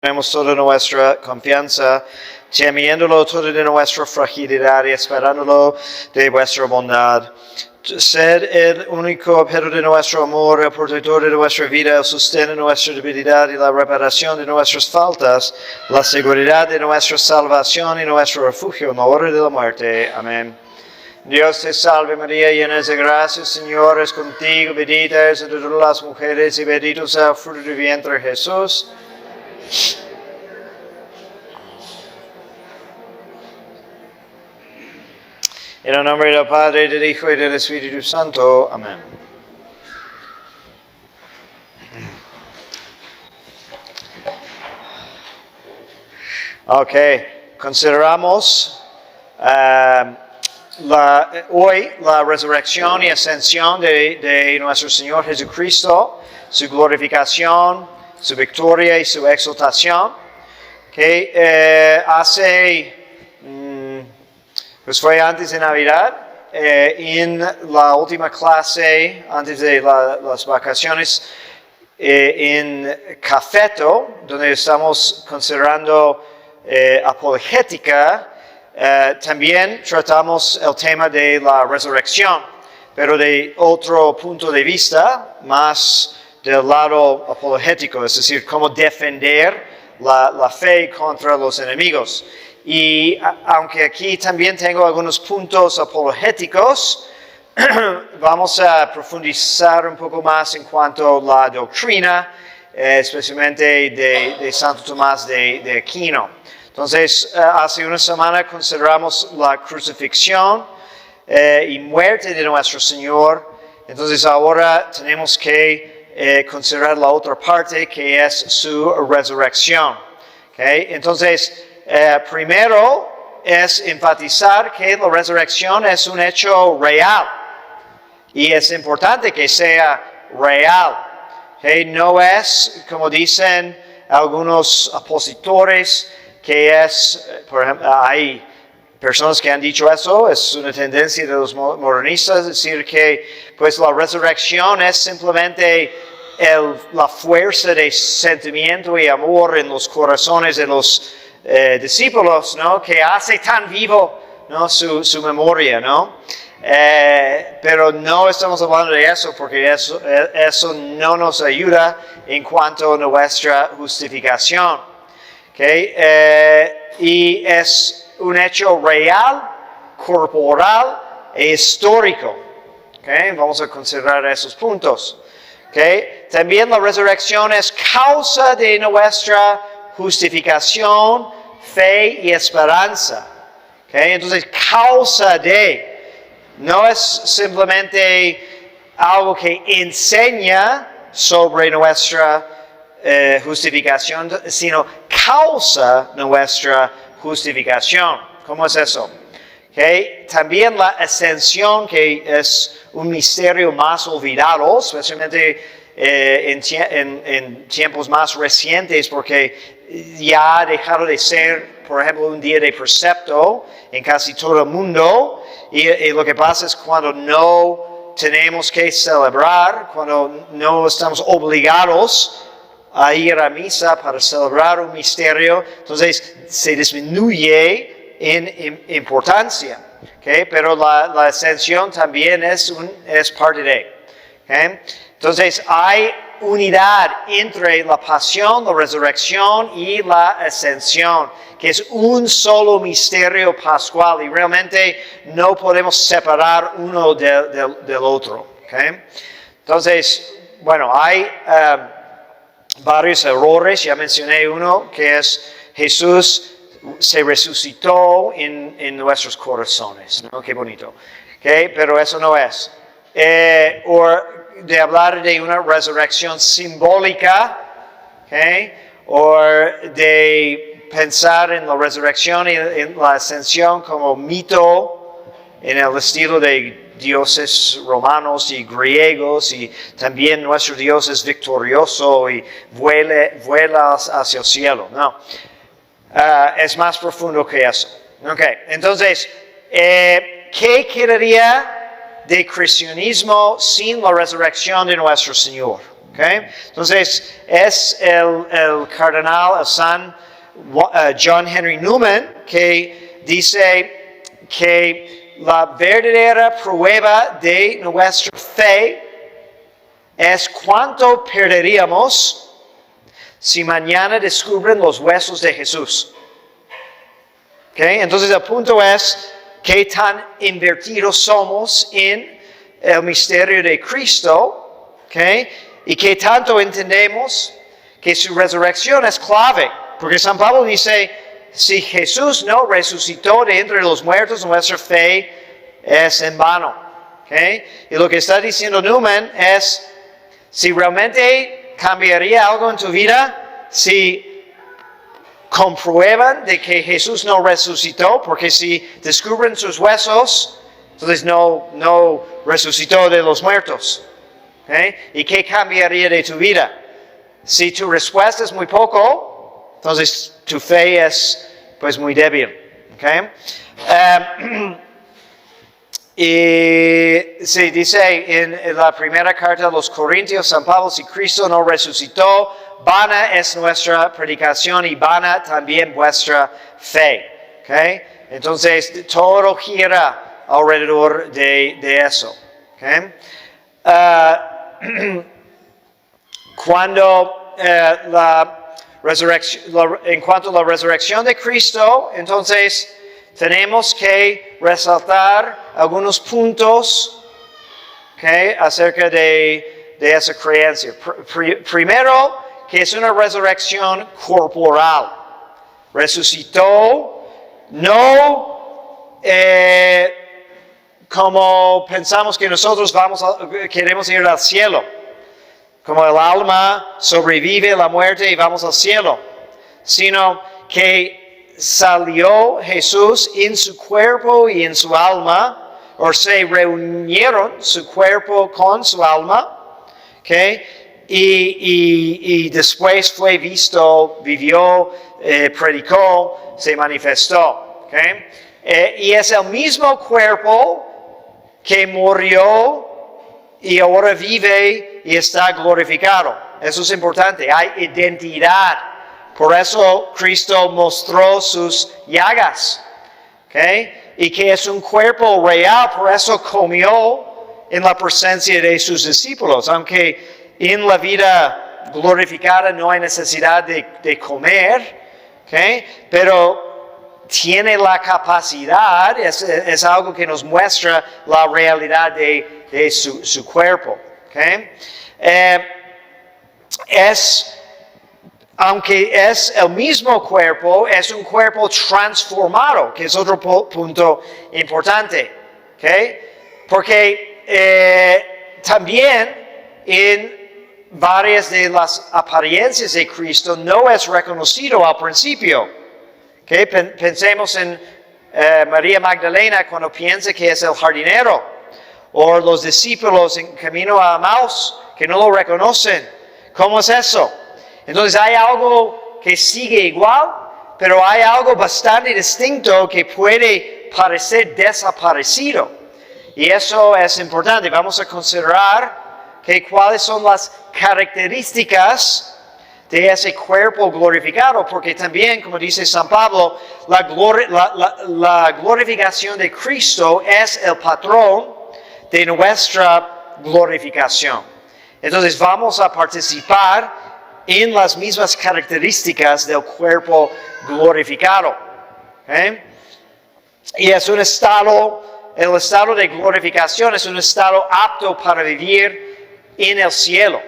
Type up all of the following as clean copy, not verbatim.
Tenemos toda nuestra confianza, temiéndolo toda de nuestra fragilidad y esperándolo de vuestra bondad. Sed el único objeto de nuestro amor, el protector de nuestra vida, el sostén de nuestra debilidad y la reparación de nuestras faltas, la seguridad de nuestra salvación y nuestro refugio en la hora de la muerte. Amén. Dios te salve María, llena de gracia, el Señor es contigo, bendita eres entre todas las mujeres y bendito sea el fruto de tu vientre Jesús. En el nombre del Padre, del Hijo y del Espíritu Santo. Amén. Ok, consideramos hoy la resurrección y ascensión de nuestro Señor Jesucristo, su glorificación, su victoria y su exaltación, que pues fue antes de Navidad, en la última clase, antes de las vacaciones, en Cafeto, donde estamos considerando apologética, también tratamos el tema de la resurrección, pero de otro punto de vista, más del lado apologético, es decir, cómo defender la fe contra los enemigos. Y aunque aquí también tengo algunos puntos apologéticos, vamos a profundizar un poco más en cuanto a la doctrina, especialmente de Santo Tomás de Aquino. Entonces, hace una semana consideramos la crucifixión y muerte de nuestro Señor. Entonces, ahora tenemos que considerar la otra parte, que es su resurrección. ¿Okay? Entonces, primero es enfatizar que la resurrección es un hecho real y es importante que sea real. ¿Okay? No es, como dicen algunos opositores, que es, por ejemplo, hay personas que han dicho eso, es una tendencia de los modernistas, decir que pues la resurrección es simplemente la fuerza de sentimiento y amor en los corazones de los discípulos, ¿no? Que hace tan vivo, ¿no? su memoria, ¿no? Pero no estamos hablando de eso porque eso no nos ayuda en cuanto a nuestra justificación. ¿Okay? Y es un hecho real, corporal e histórico. ¿Okay? Vamos a considerar esos puntos. ¿Okay? También la resurrección es causa de nuestra justificación, fe y esperanza. ¿Okay? Entonces, causa no es simplemente algo que enseña sobre nuestra justificación, sino causa nuestra justificación. ¿Cómo es eso? ¿Okay? También la ascensión, que es un misterio más olvidado, especialmente en tiempos más recientes, porque ya ha dejado de ser, por ejemplo, un día de precepto en casi todo el mundo, y lo que pasa es cuando no tenemos que celebrar, cuando no estamos obligados a ir a misa para celebrar un misterio, entonces se disminuye en importancia. ¿Okay? Pero la ascensión también es parte de. ¿Okay? Entonces hay unidad entre la pasión, la resurrección y la ascensión, que es un solo misterio pascual y realmente no podemos separar uno del otro. ¿Okay? Entonces, bueno, hay varios errores. Ya mencioné uno, que es Jesús se resucitó en nuestros corazones, ¿no? Qué bonito. ¿Okay? Pero eso no es. O de hablar de una resurrección simbólica, ¿okay? O de pensar en la resurrección y en la ascensión como mito en el estilo de dioses romanos y griegos, y también nuestro Dios es victorioso y vuela hacia el cielo. No. Es más profundo que eso. Okay. Entonces, ¿qué quedaría de cristianismo sin la resurrección de nuestro Señor? Okay? Entonces, es el cardenal, el San John Henry Newman, que dice que la verdadera prueba de nuestra fe es cuánto perderíamos si mañana descubren los huesos de Jesús. Okay? Entonces el punto es qué tan invertidos somos en el misterio de Cristo, okay? Y qué tanto entendemos que su resurrección es clave. Porque San Pablo dice, si Jesús no resucitó de entre los muertos, nuestra fe es en vano. Okay? Y lo que está diciendo Newman es, si realmente cambiaría algo en tu vida, si comprueban de que Jesús no resucitó, porque si descubren sus huesos, entonces no resucitó de los muertos. ¿Okay? ¿Y qué cambiaría de tu vida? Si tu respuesta es muy poco, entonces tu fe es pues muy débil. ¿Okay? Y se dice en la primera carta a los Corintios, San Pablo, si Cristo no resucitó, vana es nuestra predicación y vana también vuestra fe. ¿Okay? Entonces, todo gira alrededor de eso. ¿Okay? Cuando en cuanto a la resurrección de Cristo, entonces tenemos que resaltar algunos puntos, okay, acerca de esa creencia. Primero, que es una resurrección corporal. Resucitó, no como pensamos que nosotros queremos ir al cielo. Como el alma sobrevive la muerte y vamos al cielo. Sino que salió Jesús en su cuerpo y en su alma, o se reunieron su cuerpo con su alma, ¿okay? Y después fue visto, vivió, predicó, se manifestó. ¿Okay? Y es el mismo cuerpo que murió y ahora vive y está glorificado. Eso es importante, hay identidad. Por eso Cristo mostró sus llagas. ¿Okay? Y que es un cuerpo real, por eso comió en la presencia de sus discípulos. Aunque en la vida glorificada no hay necesidad de comer, ¿okay? Pero tiene la capacidad, es algo que nos muestra la realidad de su cuerpo. ¿Okay? Aunque es el mismo cuerpo, es un cuerpo transformado, que es otro punto importante. ¿Okay? Porque también en varias de las apariencias de Cristo no es reconocido al principio. ¿Okay? Pensemos en María Magdalena cuando piensa que es el jardinero, o los discípulos en camino a Emaús que no lo reconocen. ¿Cómo es eso? Entonces hay algo que sigue igual, pero hay algo bastante distinto que puede parecer desaparecido. Y eso es importante. Vamos a considerar cuáles son las características de ese cuerpo glorificado, porque también, como dice San Pablo, la glorificación de Cristo es el patrón de nuestra glorificación. Entonces vamos a participar en las mismas características del cuerpo glorificado. ¿Okay? Y es un estado, el estado de glorificación es un estado apto para vivir en el cielo.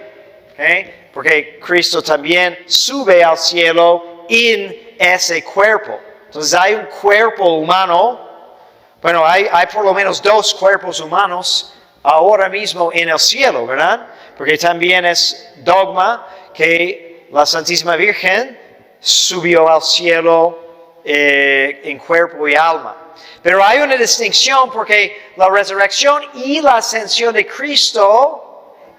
¿Okay? Porque Cristo también sube al cielo en ese cuerpo. Entonces hay un cuerpo humano, bueno, hay por lo menos 2 cuerpos humanos ahora mismo en el cielo, ¿verdad? Porque también es dogma que la Santísima Virgen subió al cielo en cuerpo y alma. Pero hay una distinción porque la resurrección y la ascensión de Cristo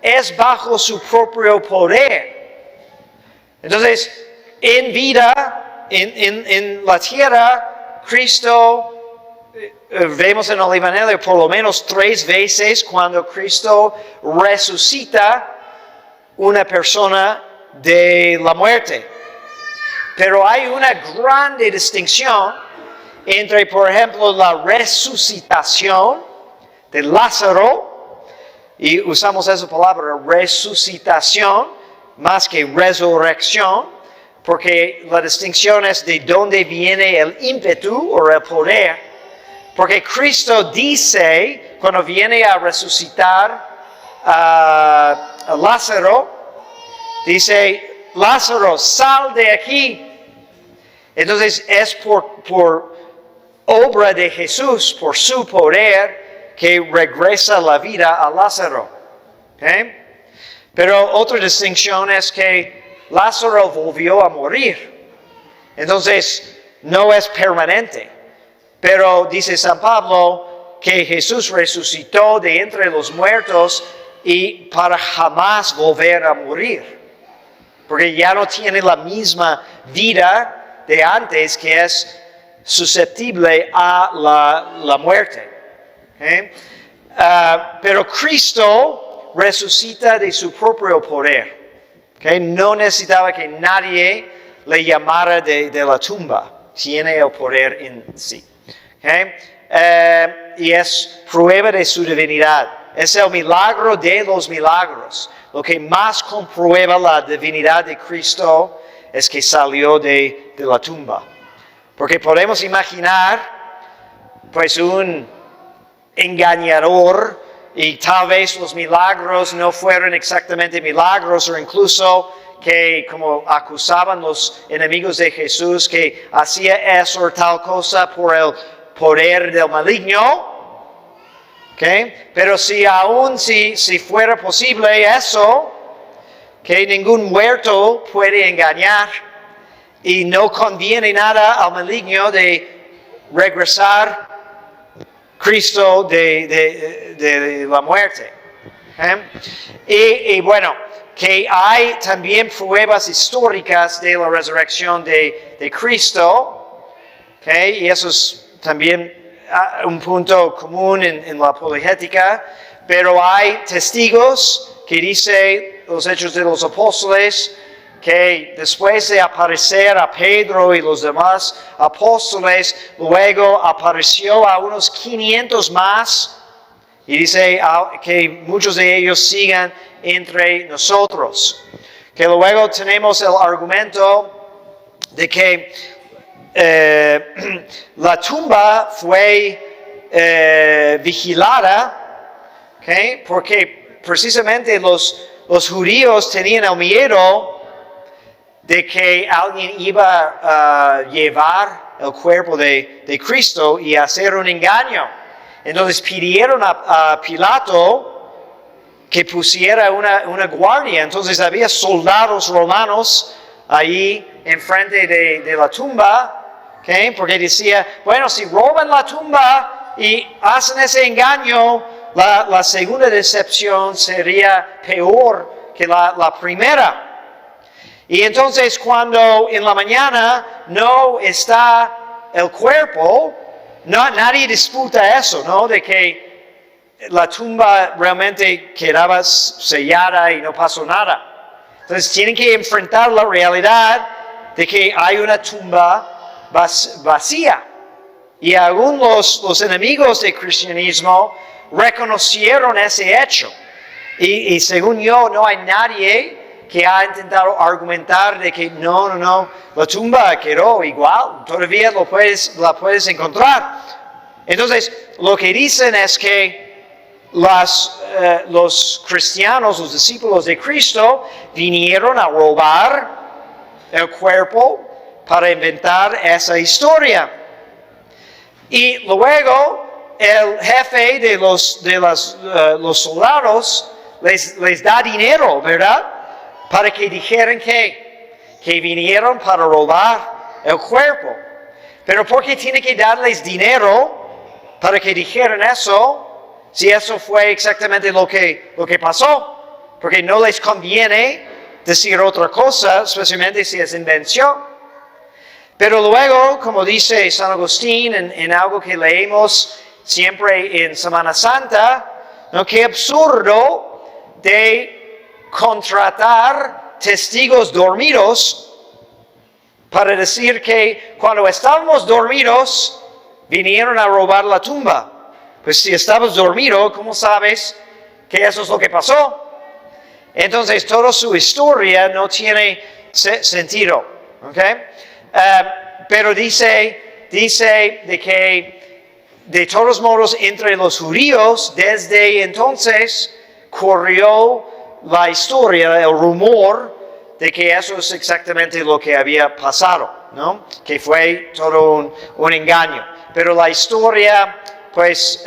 es bajo su propio poder. Entonces, en vida, en la tierra, Cristo, vemos en el Evangelio por lo menos 3 veces cuando Cristo resucita, una persona de la muerte. Pero hay una grande distinción entre, por ejemplo, la resucitación de Lázaro, y usamos esa palabra resucitación más que resurrección, porque la distinción es de dónde viene el ímpetu o el poder. Porque Cristo dice, cuando viene a resucitar a Lázaro, dice, Lázaro, sal de aquí. Entonces es por obra de Jesús, por su poder, que regresa la vida a Lázaro. ¿Okay? Pero otra distinción es que Lázaro volvió a morir. Entonces no es permanente. Pero dice San Pablo que Jesús resucitó de entre los muertos y para jamás volver a morir. Porque ya no tiene la misma vida de antes, que es susceptible a la muerte. ¿Okay? Pero Cristo resucita de su propio poder. ¿Okay? No necesitaba que nadie le llamara de la tumba. Tiene el poder en sí. ¿Okay? Y es prueba de su divinidad. Es el milagro de los milagros. Lo que más comprueba la divinidad de Cristo es que salió de la tumba. Porque podemos imaginar, pues, un engañador, y tal vez los milagros no fueron exactamente milagros, o incluso que como acusaban los enemigos de Jesús, que hacía eso o tal cosa por el poder del maligno. ¿Okay? Pero si fuera posible eso, que ningún muerto puede engañar y no conviene nada al maligno de regresar Cristo de la muerte. ¿Okay? Y bueno, que hay también pruebas históricas de la resurrección de Cristo. ¿Okay? Y eso es también un punto común en la apologética, pero hay testigos que dice los Hechos de los Apóstoles que después de aparecer a Pedro y los demás apóstoles, luego apareció a unos 500 más y dice que muchos de ellos sigan entre nosotros. Que luego tenemos el argumento de que la tumba fue vigilada, ¿okay? Porque precisamente los judíos tenían el miedo de que alguien iba a llevar el cuerpo de Cristo y hacer un engaño. Entonces pidieron a Pilato que pusiera una guardia. Entonces había soldados romanos ahí enfrente de la tumba. Okay, porque decía, bueno, si roban la tumba y hacen ese engaño, la segunda decepción sería peor que la primera. Y entonces cuando en la mañana no está el cuerpo, nadie disputa eso, ¿no? De que la tumba realmente quedaba sellada y no pasó nada. Entonces tienen que enfrentar la realidad de que hay una tumba vacía. Y aún los enemigos del cristianismo reconocieron ese hecho. Y según yo, no hay nadie que ha intentado argumentar de que no, la tumba quedó igual, todavía la puedes encontrar. Entonces, lo que dicen es que los cristianos, los discípulos de Cristo, vinieron a robar el cuerpo para inventar esa historia. Y luego el jefe de los soldados les da dinero, ¿verdad? Para que dijeran que vinieron para robar el cuerpo. Pero ¿por qué tiene que darles dinero para que dijeran eso? Si eso fue exactamente lo que pasó. Porque no les conviene decir otra cosa, especialmente si es invención. Pero luego, como dice San Agustín en algo que leemos siempre en Semana Santa, ¿no? Qué absurdo de contratar testigos dormidos para decir que cuando estábamos dormidos, vinieron a robar la tumba. Pues si estabas dormido, ¿cómo sabes que eso es lo que pasó? Entonces, toda su historia no tiene sentido. ¿Okay? Pero dice de que, de todos modos, entre los judíos, desde entonces, corrió la historia, el rumor, de que eso es exactamente lo que había pasado, ¿no? Que fue todo un engaño. Pero la historia, pues,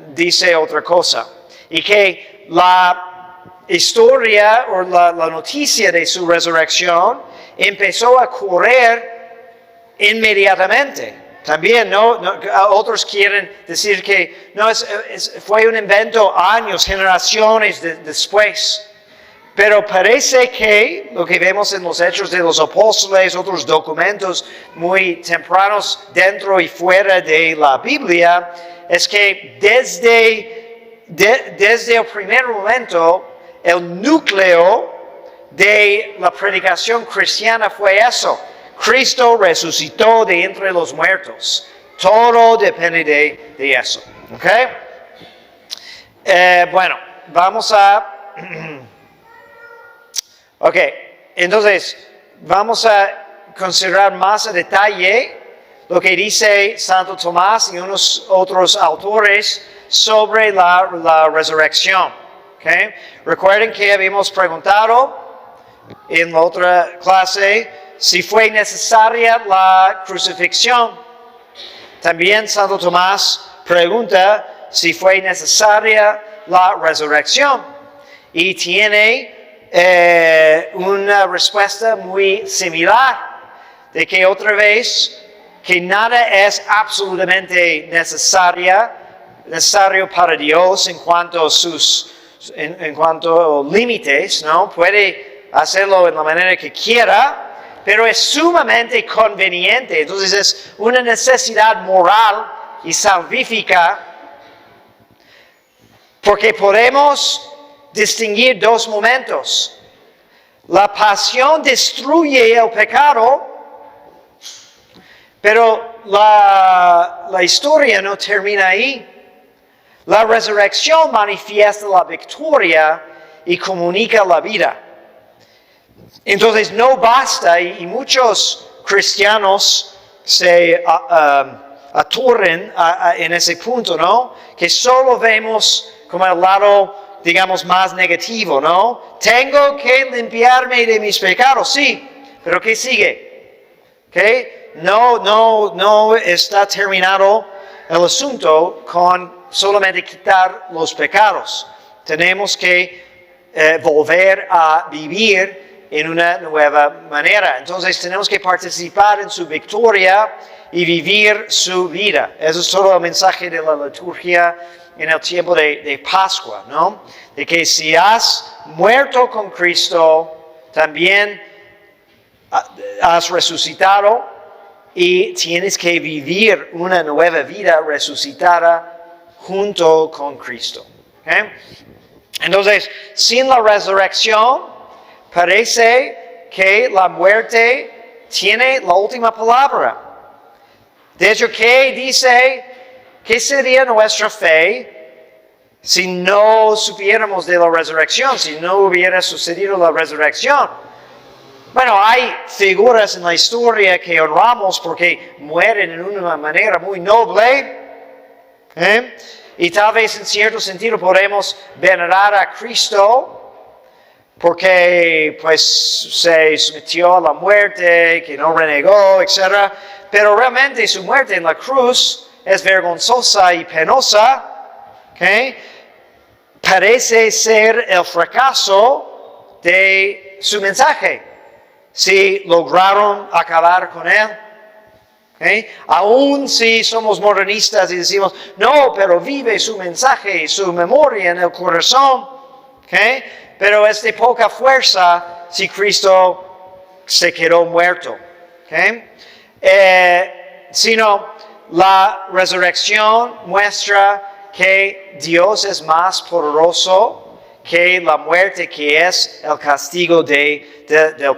dice otra cosa. Y que la historia o la noticia de su resurrección empezó a correr inmediatamente. También, ¿no? Otros quieren decir que no, fue un invento años, generaciones después. Pero parece que lo que vemos en los Hechos de los Apóstoles, otros documentos muy tempranos dentro y fuera de la Biblia, es que desde el primer momento, el núcleo de la predicación cristiana fue eso. Cristo resucitó de entre los muertos. Todo depende de eso. ¿Okay? Bueno, vamos a... Ok, entonces vamos a considerar más a detalle lo que dice Santo Tomás y unos otros autores sobre la resurrección. Okay? Recuerden que habíamos preguntado en la otra clase si fue necesaria la crucifixión. También Santo Tomás pregunta si fue necesaria la resurrección y tiene una respuesta muy similar, de que otra vez, que nada es absolutamente necesario para Dios en cuanto a límites, ¿no? Puede hacerlo en la manera que quiera, pero es sumamente conveniente. Entonces es una necesidad moral y salvífica, porque podemos distinguir dos momentos. La pasión destruye el pecado, pero la historia no termina ahí. La resurrección manifiesta la victoria y comunica la vida. Entonces no basta, y muchos cristianos se aturren en ese punto, ¿no? Que solo vemos como el lado, digamos, más negativo, ¿no? Tengo que limpiarme de mis pecados, sí, pero ¿qué sigue? ¿Okay? No está terminado el asunto con solamente quitar los pecados. Tenemos que volver a vivir en una nueva manera. Entonces tenemos que participar en su victoria y vivir su vida. Eso es todo el mensaje de la liturgia en el tiempo de Pascua, ¿no? De que si has muerto con Cristo, también has resucitado y tienes que vivir una nueva vida resucitada junto con Cristo. ¿Okay? Entonces, sin la resurrección, parece que la muerte tiene la última palabra. De hecho, ¿qué dice? ¿Qué sería nuestra fe si no supiéramos de la resurrección, si no hubiera sucedido la resurrección? Bueno, hay figuras en la historia que honramos porque mueren en una manera muy noble. Y tal vez en cierto sentido podemos venerar a Cristo porque pues se sometió a la muerte, que no renegó, etc. Pero realmente su muerte en la cruz es vergonzosa y penosa. ¿Okay? Parece ser el fracaso de su mensaje, si lograron acabar con él. ¿Okay? Aún si somos modernistas y decimos, no, pero vive su mensaje y su memoria en el corazón. ¿Okay? Pero es de poca fuerza si Cristo se quedó muerto. ¿Okay? Sino la resurrección muestra que Dios es más poderoso que la muerte, que es el castigo del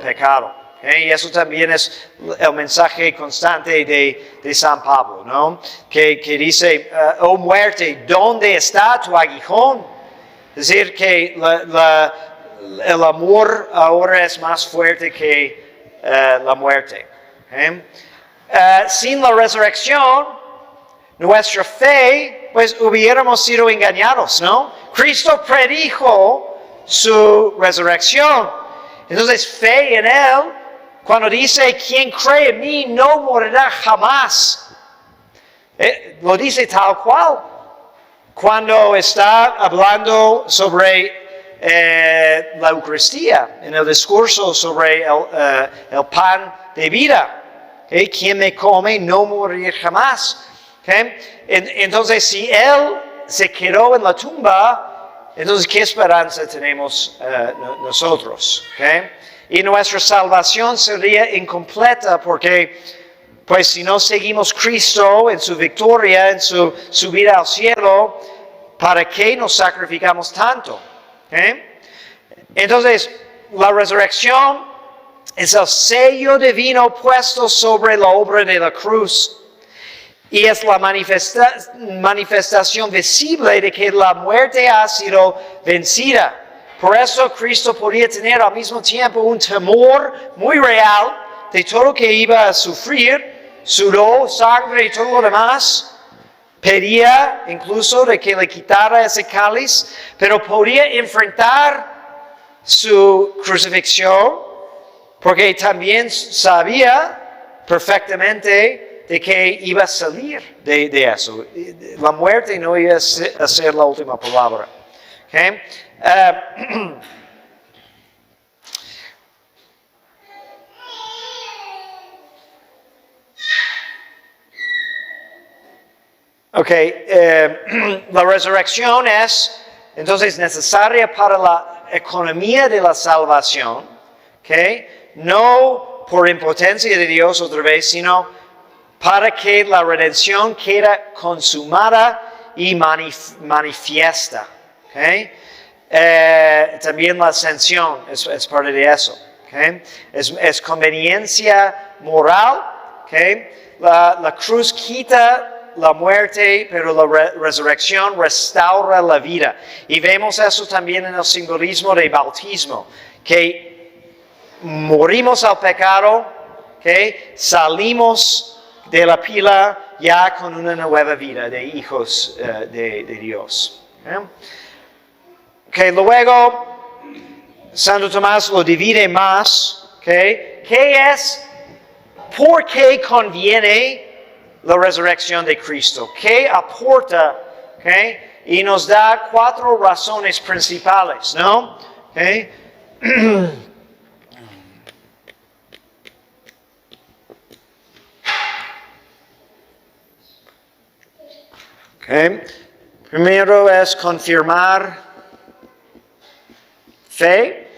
pecado. Y eso también es el mensaje constante de San Pablo, ¿no? Que dice, oh muerte, ¿dónde está tu aguijón? Es decir, que el amor ahora es más fuerte que la muerte. Sin la resurrección, nuestra fe, pues hubiéramos sido engañados, ¿no? Cristo predijo su resurrección. Entonces, fe en Él, cuando dice, quien cree en mí no morirá jamás, lo dice tal cual. Cuando está hablando sobre la Eucaristía, en el discurso sobre el pan de vida, quien me come no morirá jamás. Entonces, si Él se quedó en la tumba, entonces, ¿qué esperanza tenemos nosotros? Y nuestra salvación sería incompleta porque, pues, si no seguimos Cristo en su victoria, en su subida al cielo, ¿para qué nos sacrificamos tanto? Entonces, la resurrección es el sello divino puesto sobre la obra de la cruz. Y es la manifestación visible de que la muerte ha sido vencida. Por eso Cristo podía tener al mismo tiempo un temor muy real de todo lo que iba a sufrir, sudó, sangre y todo lo demás. Pedía incluso de que le quitara ese cáliz, pero podía enfrentar su crucifixión porque también sabía perfectamente de que iba a salir de eso. La muerte no iba a ser la última palabra. La resurrección es entonces necesaria para la economía de la salvación, no por impotencia de Dios otra vez, sino para que la redención quede consumada y manifiesta. También la ascensión es parte de eso. Es conveniencia moral. La cruz quita la muerte, pero la resurrección restaura la vida. Y vemos eso también en el simbolismo del bautismo, que morimos al pecado, salimos de la pila ya con una nueva vida de hijos de Dios. Luego, Santo Tomás lo divide más. ¿Qué es? ¿Por qué conviene la resurrección de Cristo? ¿Qué aporta? Y nos da 4 razones principales, ¿no? Primero es confirmar fe.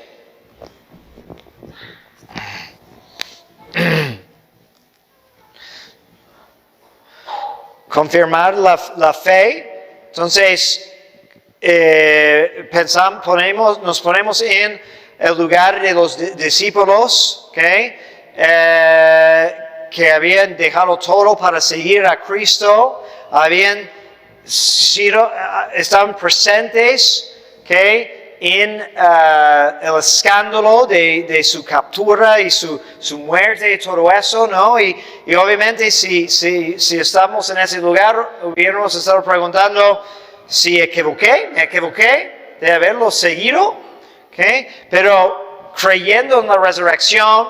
Confirmar la fe. Entonces, nos ponemos en el lugar de los discípulos, que habían dejado todo para seguir a Cristo, estaban presentes en el escándalo de su captura y su muerte y todo eso, ¿no? Y obviamente si estamos en ese lugar, hubiéramos estado preguntando si me equivoqué de haberlo seguido, pero creyendo en la resurrección,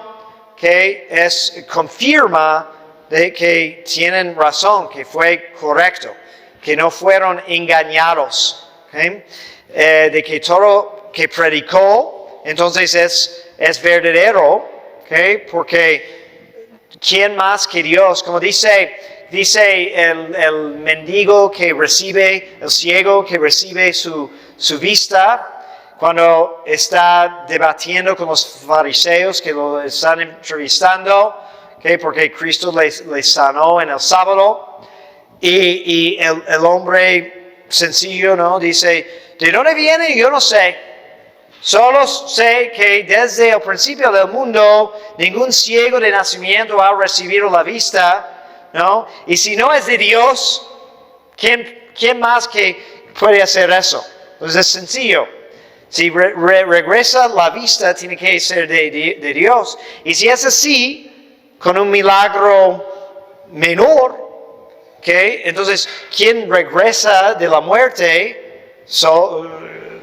confirma de que tienen razón, que fue correcto, que no fueron engañados, de que todo que predicó, entonces es verdadero, porque ¿quién más que Dios? Como dice el mendigo que recibe, el ciego que recibe su vista, cuando está debatiendo con los fariseos que lo están entrevistando, porque Cristo le sanó en el sábado, y el hombre sencillo, ¿no? Dice, ¿de dónde viene? Yo no sé. Solo sé que desde el principio del mundo ningún ciego de nacimiento ha recibido la vista, ¿no? Y si no es de Dios, ¿quién más que puede hacer eso? Entonces es sencillo. Si regresa la vista, tiene que ser de Dios. Y si es así, con un milagro menor, ¿okay? Entonces, ¿quién regresa de la muerte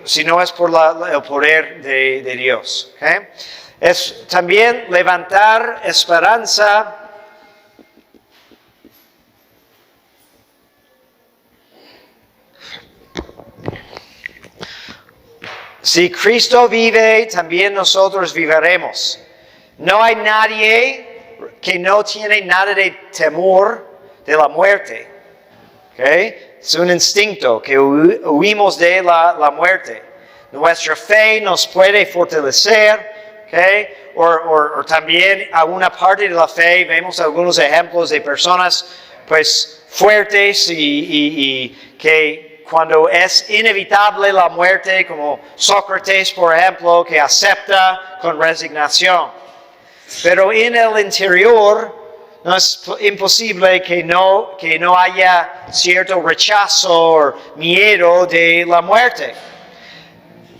si no es por el poder de Dios? ¿Okay? Es también levantar esperanza. Si Cristo vive, también nosotros viviremos. No hay nadie que no tiene nada de temor de la muerte. ¿Okay? Es un instinto que huimos de la muerte. Nuestra fe nos puede fortalecer. ¿Okay? O también a una parte de la fe vemos algunos ejemplos de personas pues fuertes y que cuando es inevitable la muerte, como Sócrates, por ejemplo, que acepta con resignación. Pero en el interior no es imposible que no haya cierto rechazo o miedo de la muerte.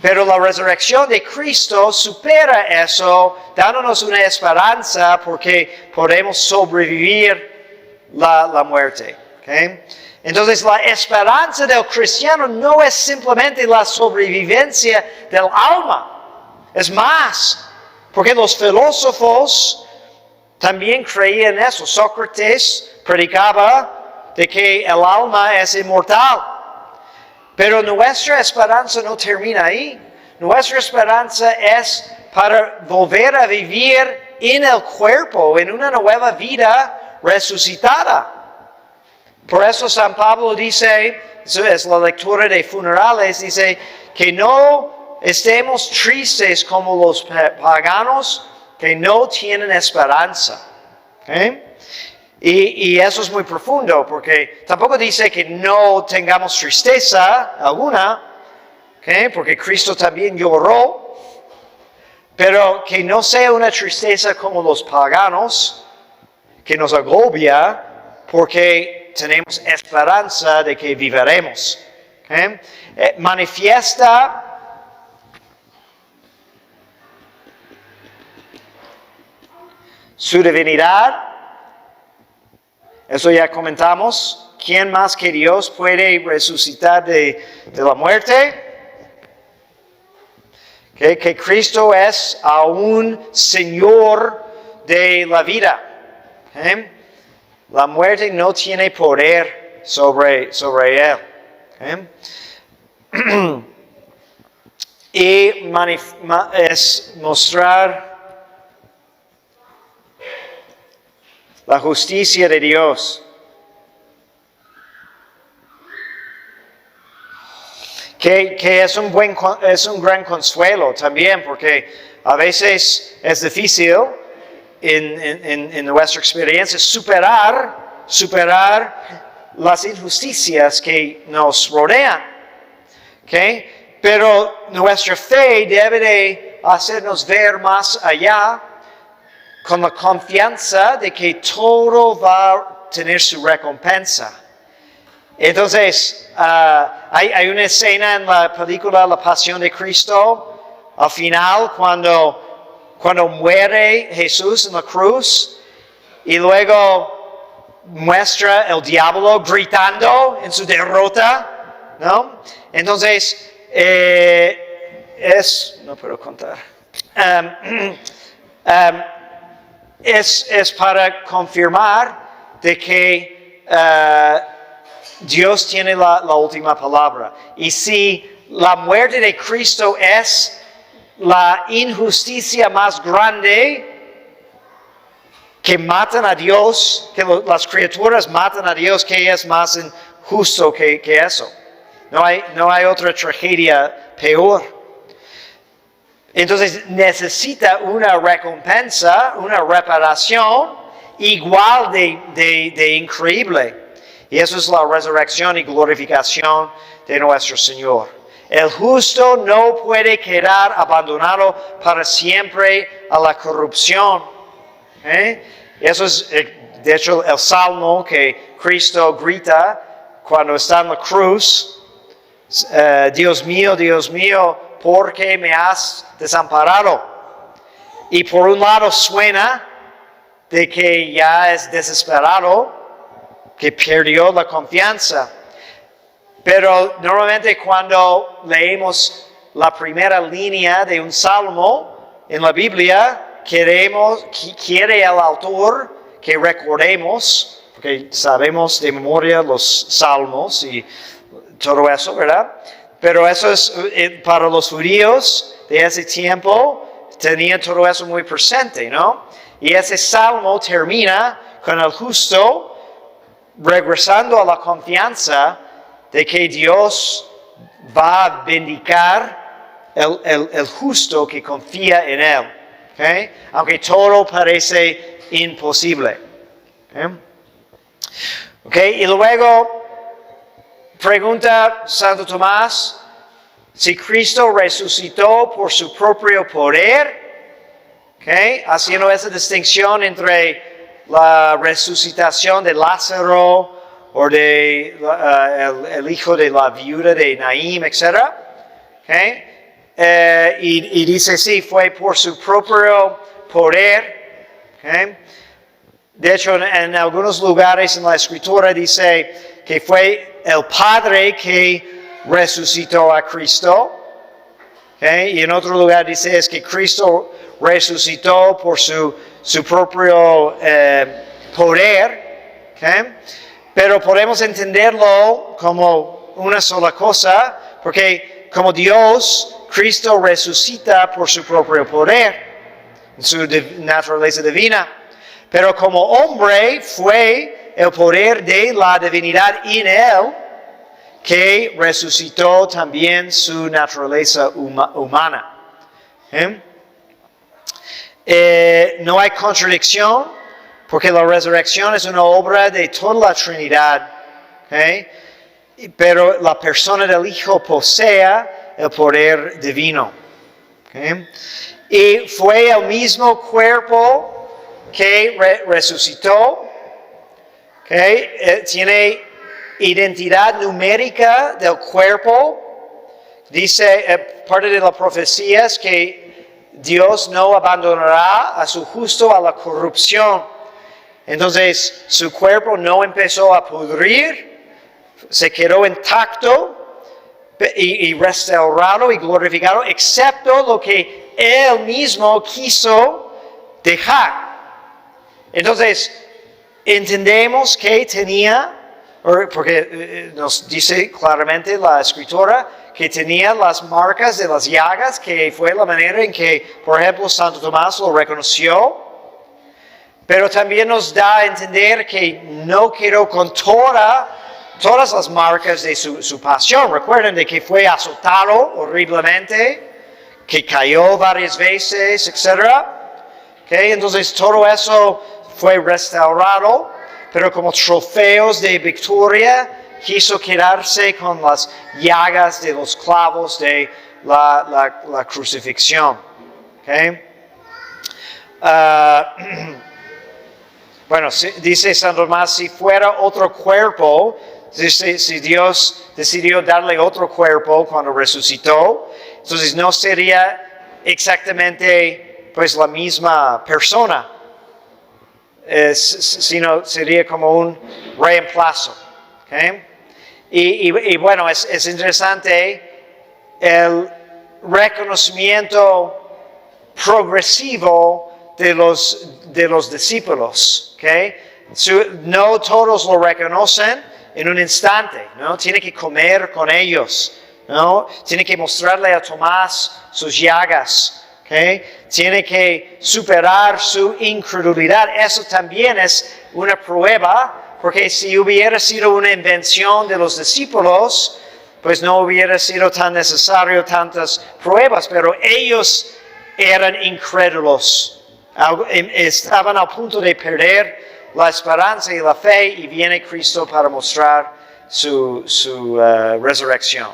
Pero la resurrección de Cristo supera eso, dándonos una esperanza porque podemos sobrevivir la muerte. ¿Okay? Entonces la esperanza del cristiano no es simplemente la sobrevivencia del alma, es más, porque los filósofos también creían eso. Sócrates predicaba de que el alma es inmortal, pero nuestra esperanza no termina ahí. Nuestra esperanza es para volver a vivir en el cuerpo, en una nueva vida resucitada. Por eso San Pablo dice, eso es la lectura de funerales, dice que no estemos tristes como los paganos que no tienen esperanza. ¿Okay? Y eso es muy profundo, porque tampoco dice que no tengamos tristeza alguna, ¿okay? Porque Cristo también lloró, pero que no sea una tristeza como los paganos, que nos agobia, porque tenemos esperanza de que viviremos. ¿Okay? Manifiesta su divinidad. Eso ya comentamos. ¿Quién más que Dios puede resucitar de la muerte? ¿Okay? Que Cristo es aún Señor de la vida. ¿Okay? La muerte no tiene poder sobre él. ¿Okay? Y es mostrar la justicia de Dios. Que es un gran consuelo también, porque a veces es difícil en nuestra experiencia superar las injusticias que nos rodean. ¿Okay? Pero nuestra fe debe de hacernos ver más allá con la confianza de que todo va a tener su recompensa. Entonces, hay una escena en la película La Pasión de Cristo, al final, cuando muere Jesús en la cruz y luego muestra el diablo gritando en su derrota, ¿no? Entonces, no puedo contar. Es para confirmar de que Dios tiene la última palabra. Y si la muerte de Cristo es la injusticia más grande, que matan a Dios, que las criaturas matan a Dios, que es más injusto que eso. No hay otra tragedia peor. Entonces necesita una recompensa, una reparación igual de increíble. Y eso es la resurrección y glorificación de nuestro Señor. El justo no puede quedar abandonado para siempre a la corrupción. Eso es, de hecho, el salmo que Cristo grita cuando está en la cruz. Dios mío, ¿por qué me has desamparado? Y por un lado suena de que ya es desesperado, que perdió la confianza. Pero normalmente cuando leemos la primera línea de un salmo en la Biblia, quiere el autor que recordemos, porque sabemos de memoria los salmos y todo eso, ¿verdad? Pero eso es para los judíos de ese tiempo, tenían todo eso muy presente, ¿no? Y ese salmo termina con el justo regresando a la confianza de que Dios va a bendicar el justo que confía en Él. ¿Okay? Aunque todo parece imposible. ¿Okay? Y luego pregunta Santo Tomás si Cristo resucitó por su propio poder. ¿Okay? Haciendo esa distinción entre la resucitación de Lázaro o de el hijo de la viuda de Naim, etc. ¿Okay? Y dice, sí, fue por su propio poder. ¿Okay? De hecho, en algunos lugares en la Escritura dice que fue el Padre que resucitó a Cristo. ¿Okay? Y en otro lugar dice es que Cristo resucitó por su propio poder. ¿Okay? Pero podemos entenderlo como una sola cosa, porque como Dios, Cristo resucita por su propio poder, en su naturaleza divina. Pero como hombre fue el poder de la divinidad en Él que resucitó también su naturaleza humana. No hay contradicción, porque la resurrección es una obra de toda la Trinidad. Pero la persona del Hijo posee el poder divino. Y fue el mismo cuerpo que resucitó. Tiene identidad numérica del cuerpo. Dice, parte de la profecía es que Dios no abandonará a su justo a la corrupción. Entonces, su cuerpo no empezó a pudrir, se quedó intacto y restaurado y glorificado, excepto lo que Él mismo quiso dejar. Entonces, entendemos que tenía, porque nos dice claramente la Escritura, que tenía las marcas de las llagas, que fue la manera en que, por ejemplo, Santo Tomás lo reconoció. Pero también nos da a entender que no quedó con todas las marcas de su pasión. Recuerden de que fue azotado horriblemente, que cayó varias veces, etc. Entonces todo eso fue restaurado, pero como trofeos de victoria, quiso quedarse con las llagas de los clavos de la crucifixión. Bueno, dice San Tomás, si fuera otro cuerpo, si Dios decidió darle otro cuerpo cuando resucitó, entonces no sería exactamente pues la misma persona, sino sería como un reemplazo. Y bueno, es interesante el reconocimiento progresivo de los discípulos. No todos lo reconocen en un instante, ¿no? Tiene que comer con ellos, ¿no? Tiene que mostrarle a Tomás sus llagas, tiene que superar su incredulidad. Eso también es una prueba, porque si hubiera sido una invención de los discípulos, pues no hubiera sido tan necesario tantas pruebas, pero ellos eran incrédulos. Estaban al punto de perder la esperanza y la fe, y viene Cristo para mostrar su resurrección.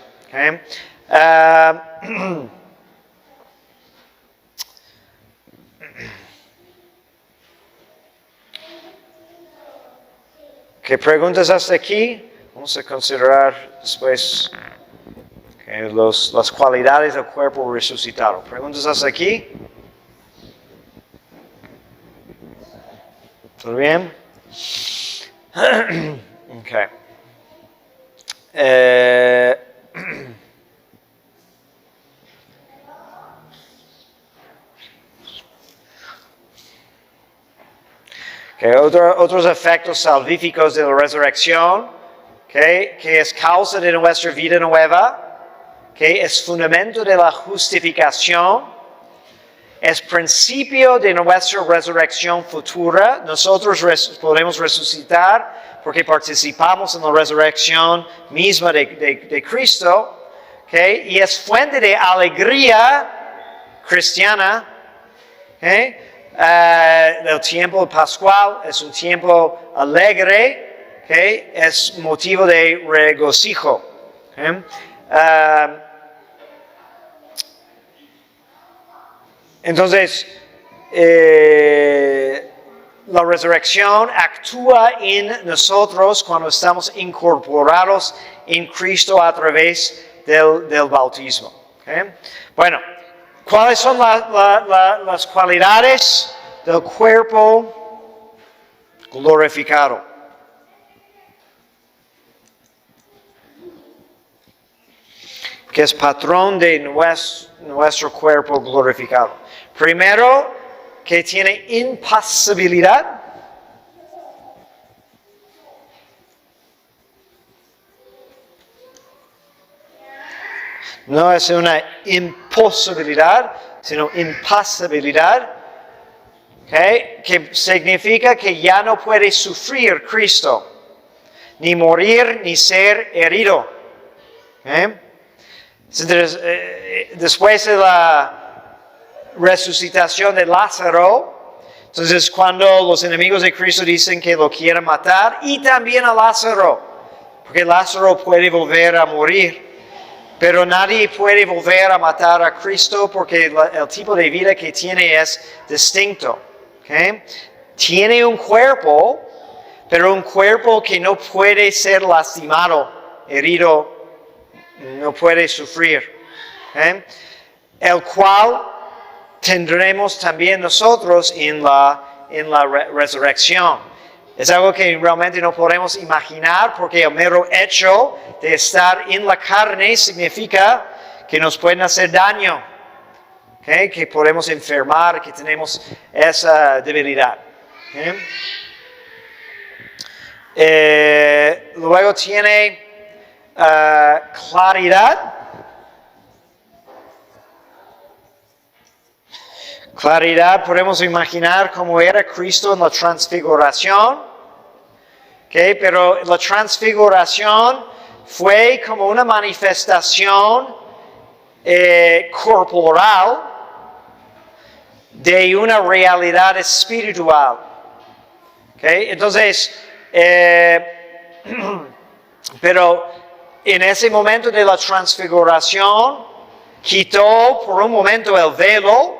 ¿Qué preguntas hasta aquí? Vamos a considerar después las cualidades del cuerpo resucitado. ¿Preguntas hasta aquí? ¿Todo bien? Okay. Otros efectos salvíficos de la resurrección, que es causa de nuestra vida nueva, que es fundamento de la justificación, es principio de nuestra resurrección futura. Nosotros podemos resucitar porque participamos en la resurrección misma de Cristo, y es fuente de alegría cristiana. El tiempo pascual es un tiempo alegre, es motivo de regocijo. Entonces, la resurrección actúa en nosotros cuando estamos incorporados en Cristo a través del bautismo. Bueno, ¿cuáles son las cualidades del cuerpo glorificado? Que es patrón de nuestro cuerpo glorificado. Primero, que tiene impasibilidad. No es una imposibilidad, sino impasibilidad. Que significa que ya no puede sufrir Cristo, ni morir, ni ser herido. Entonces, después de la resucitación de Lázaro, entonces cuando los enemigos de Cristo dicen que lo quieren matar, y también a Lázaro, porque Lázaro puede volver a morir. Pero nadie puede volver a matar a Cristo porque el tipo de vida que tiene es distinto. Tiene un cuerpo, pero un cuerpo que no puede ser lastimado, herido, no puede sufrir. El cual tendremos también nosotros en la resurrección. Es algo que realmente no podemos imaginar porque el mero hecho de estar en la carne significa que nos pueden hacer daño, que podemos enfermar, que tenemos esa debilidad. Luego tiene claridad. Claridad, podemos imaginar cómo era Cristo en la transfiguración. Pero la transfiguración fue como una manifestación corporal de una realidad espiritual. Entonces, pero en ese momento de la transfiguración, quitó por un momento el velo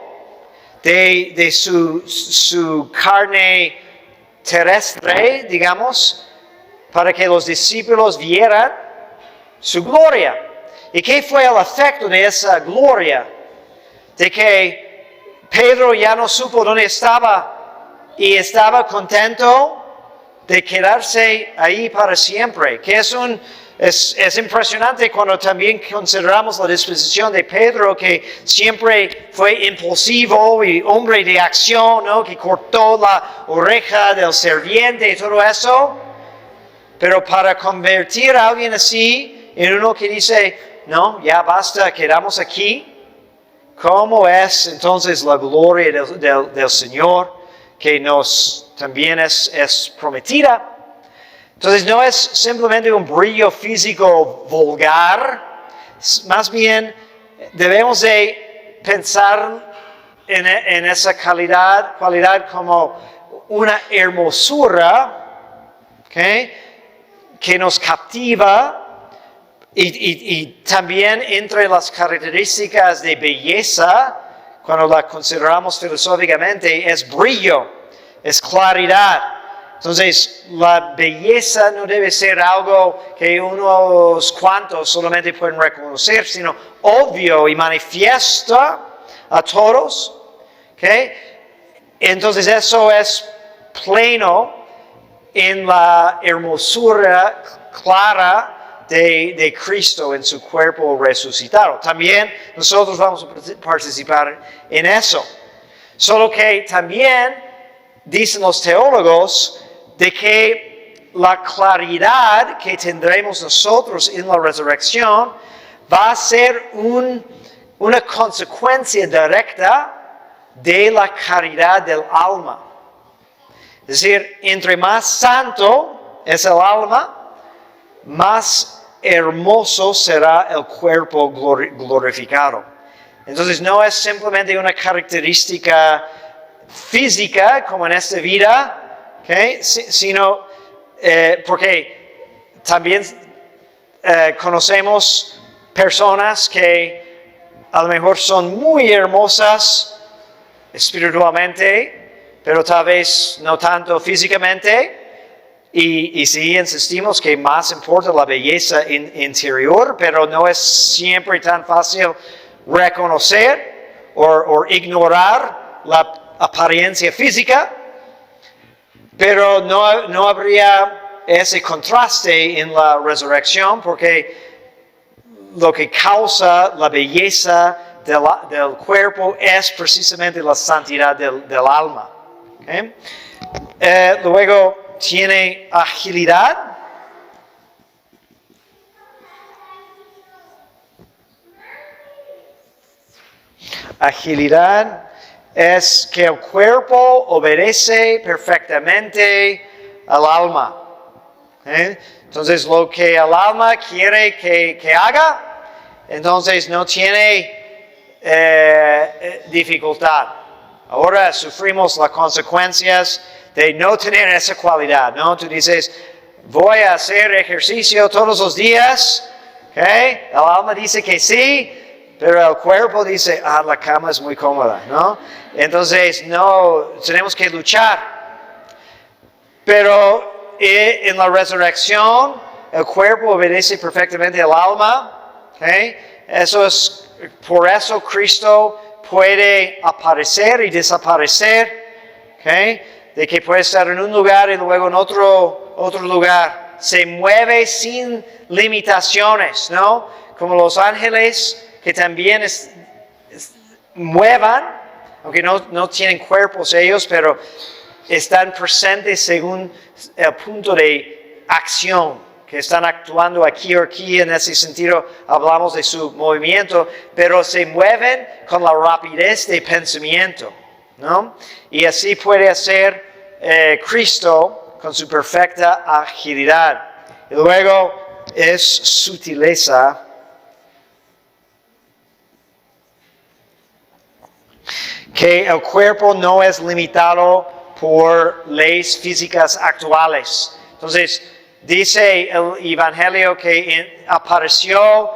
de su carne terrestre, digamos, para que los discípulos vieran su gloria. ¿Y qué fue el efecto de esa gloria? De que Pedro ya no supo dónde estaba y estaba contento de quedarse ahí para siempre. Que es impresionante cuando también consideramos la disposición de Pedro, que siempre fue impulsivo y hombre de acción, ¿no? Que cortó la oreja del sirviente y todo eso. Pero para convertir a alguien así en uno que dice, no, ya basta, quedamos aquí. ¿Cómo es entonces la gloria del Señor que nos también es prometida? Entonces no es simplemente un brillo físico vulgar, más bien debemos de pensar en esa cualidad como una hermosura que nos captiva Y también entre las características de belleza, cuando la consideramos filosóficamente, es brillo, es claridad. Entonces, la belleza no debe ser algo que unos cuantos solamente pueden reconocer, sino obvio y manifiesto a todos. ¿Okay? Entonces, eso es pleno en la hermosura clara de Cristo en su cuerpo resucitado. También nosotros vamos a participar en eso. Solo que también dicen los teólogos de que la claridad que tendremos nosotros en la resurrección va a ser una consecuencia directa de la caridad del alma. Es decir, entre más santo es el alma, más hermoso será el cuerpo glorificado. Entonces no es simplemente una característica física como en esta vida, ¿okay? Sino porque también conocemos personas que a lo mejor son muy hermosas espiritualmente, pero tal vez no tanto físicamente. Y sí insistimos que más importa la belleza interior, pero no es siempre tan fácil reconocer o ignorar la apariencia física, pero no habría ese contraste en la resurrección, porque lo que causa la belleza del cuerpo es precisamente la santidad del alma. ¿Okay? Luego, tiene agilidad. Agilidad es que el cuerpo obedece perfectamente al alma. Entonces, lo que el alma quiere que haga, entonces no tiene dificultad. Ahora sufrimos las consecuencias de no tener esa cualidad, ¿no? Tú dices, voy a hacer ejercicio todos los días, ¿okay? El alma dice que sí, pero el cuerpo dice, la cama es muy cómoda, ¿no? Entonces, no, tenemos que luchar. Pero en la resurrección, el cuerpo obedece perfectamente al alma, ¿okay? Por eso Cristo puede aparecer y desaparecer, ¿okay? De que puede estar en un lugar y luego en otro lugar. Se mueve sin limitaciones, ¿no? Como los ángeles que también muevan, aunque no tienen cuerpos ellos, pero están presentes según el punto de acción, que están actuando aquí o aquí. En ese sentido hablamos de su movimiento, pero se mueven con la rapidez de pensamiento, ¿no? Y así puede hacer Cristo con su perfecta agilidad. Y luego es sutileza. Que el cuerpo no es limitado por leyes físicas actuales. Entonces, dice el Evangelio que apareció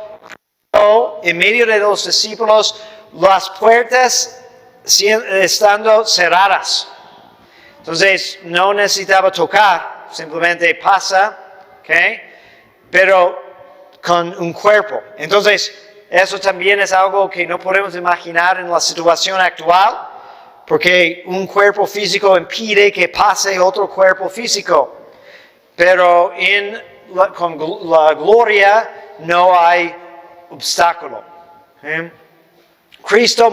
en medio de los discípulos, las puertas estando cerradas. Entonces, no necesitaba tocar, simplemente pasa, ¿okay? Pero con un cuerpo. Entonces, eso también es algo que no podemos imaginar en la situación actual, porque un cuerpo físico impide que pase otro cuerpo físico. Pero con la gloria no hay obstáculo. ¿Okay? Cristo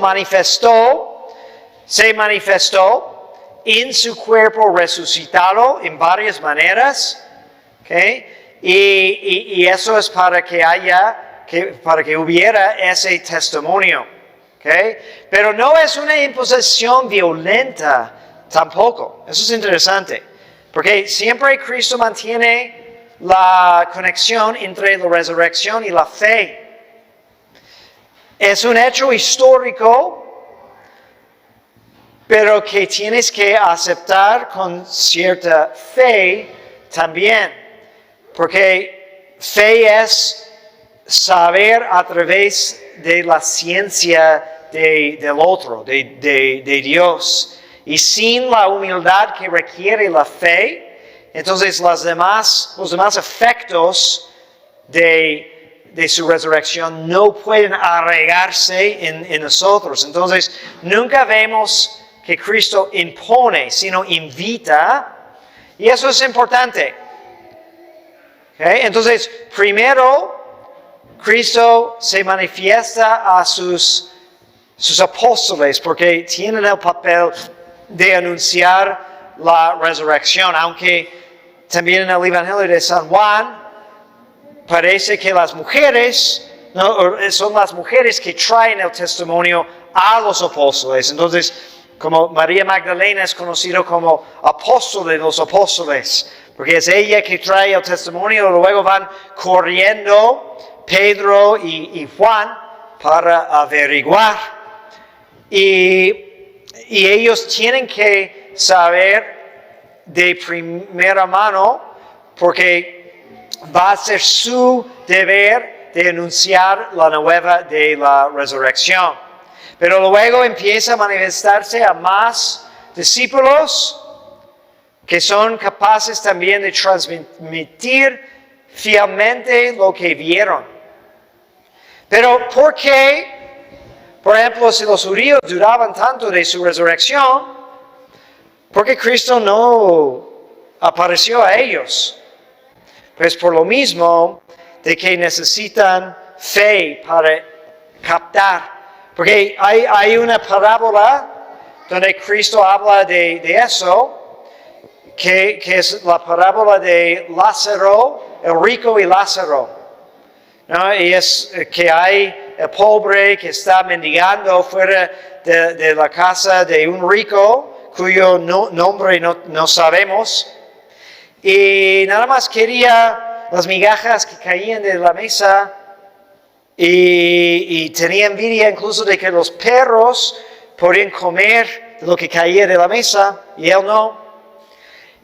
se manifestó en su cuerpo resucitado en varias maneras, ¿okay? Y eso es para que hubiera ese testimonio, ¿okay? Pero no es una imposición violenta tampoco. Eso es interesante, porque siempre Cristo mantiene la conexión entre la resurrección y la fe. Es un hecho histórico, pero que tienes que aceptar con cierta fe también, porque fe es saber a través de la ciencia del otro, de Dios. Y sin la humildad que requiere la fe, entonces los demás efectos de su resurrección no pueden arraigarse en nosotros. Entonces, nunca vemos que Cristo impone, sino invita, y eso es importante. ¿Okay? Entonces, primero, Cristo se manifiesta a sus apóstoles porque tienen el papel de anunciar la resurrección, aunque también en el Evangelio de San Juan parece que las mujeres, son las mujeres que traen el testimonio a los apóstoles. Entonces, como María Magdalena es conocido como apóstol de los apóstoles, porque es ella que trae el testimonio, luego van corriendo Pedro y Juan para averiguar. Y ellos tienen que saber de primera mano, porque va a ser su deber de anunciar la nueva de la resurrección. Pero luego empieza a manifestarse a más discípulos que son capaces también de transmitir fielmente lo que vieron. Pero ¿por qué? Por ejemplo, si los judíos dudaban tanto de su resurrección, ¿por qué Cristo no apareció a ellos? Pues por lo mismo de que necesitan fe para captar. Porque hay una parábola donde Cristo habla de eso, que es la parábola de Lázaro, el rico y Lázaro. ¿No? Y es que hay el pobre que está mendigando fuera de la casa de un rico, cuyo nombre no sabemos, y nada más quería las migajas que caían de la mesa, y tenía envidia incluso de que los perros podían comer lo que caía de la mesa, y él no.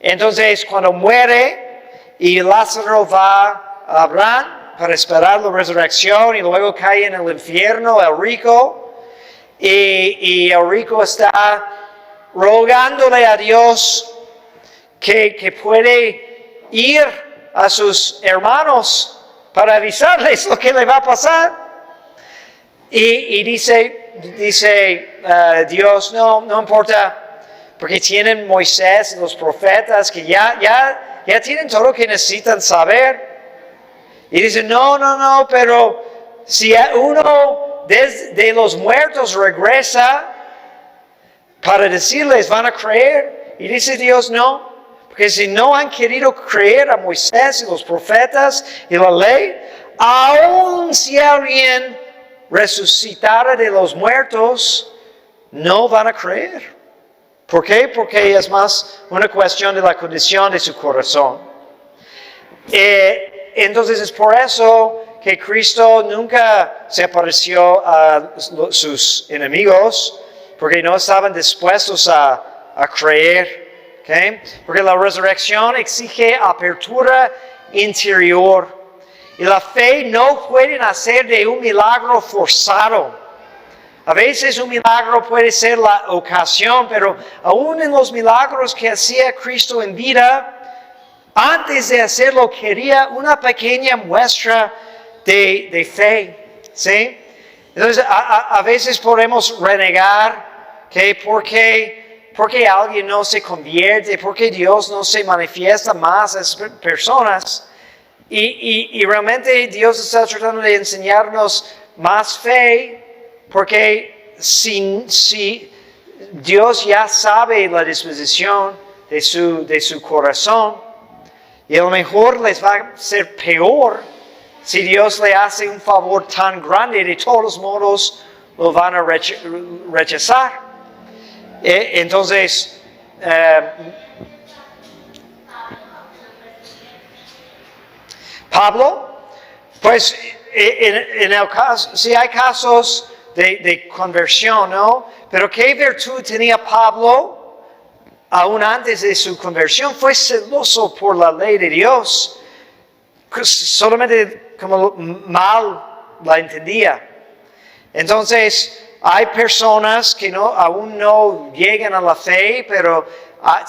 Entonces, cuando muere, y Lázaro va a Abraham para esperar la resurrección, y luego cae en el infierno el rico, y el rico está rogándole a Dios que puede ir a sus hermanos para avisarles lo que le va a pasar. Y dice Dios, no importa, porque tienen Moisés y los profetas que ya tienen todo lo que necesitan saber. Y dice, no, pero si uno de los muertos regresa para decirles, van a creer. Y dice Dios, no, porque si no han querido creer a Moisés y los profetas y la ley, aun si alguien resucitara de los muertos, no van a creer. ¿Por qué? Porque es más una cuestión de la condición de su corazón. Entonces es por eso que Cristo nunca se apareció a sus enemigos, porque no estaban dispuestos a creer. ¿Okay? Porque la resurrección exige apertura interior. Y la fe no puede nacer de un milagro forzado. A veces un milagro puede ser la ocasión, pero aún en los milagros que hacía Cristo en vida, antes de hacerlo quería una pequeña muestra de fe. ¿Sí? Entonces a veces podemos renegar que porque alguien no se convierte, porque Dios no se manifiesta más a esas personas. Y realmente Dios está tratando de enseñarnos más fe, porque si Dios ya sabe la disposición de su corazón, y a lo mejor les va a ser peor si Dios le hace un favor tan grande, de todos modos lo van a rechazar. Entonces, Pablo, pues en el caso, si hay casos de conversión, ¿no? Pero ¿qué virtud tenía Pablo aún antes de su conversión? Fue celoso por la ley de Dios. Solamente como mal la entendía. Entonces, hay personas que aún no llegan a la fe, pero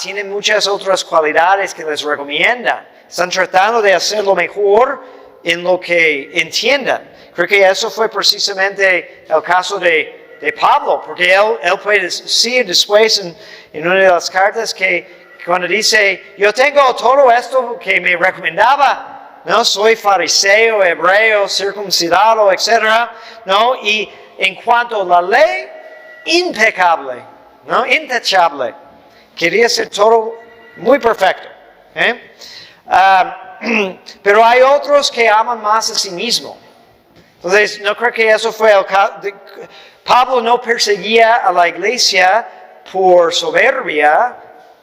tienen muchas otras cualidades que les recomiendan. Están tratando de hacer lo mejor en lo que entiendan. Creo que eso fue precisamente el caso de Pablo, porque él puede decir después en una de las cartas que cuando dice, yo tengo todo esto que me recomendaba, ¿no? Soy fariseo, hebreo, circuncidado, etc., ¿no? Y en cuanto a la ley, impecable, ¿no? Intachable. Quería ser todo muy perfecto. Pero hay otros que aman más a sí mismo. Entonces, no creo que eso fue el caso. Pablo no perseguía a la iglesia por soberbia,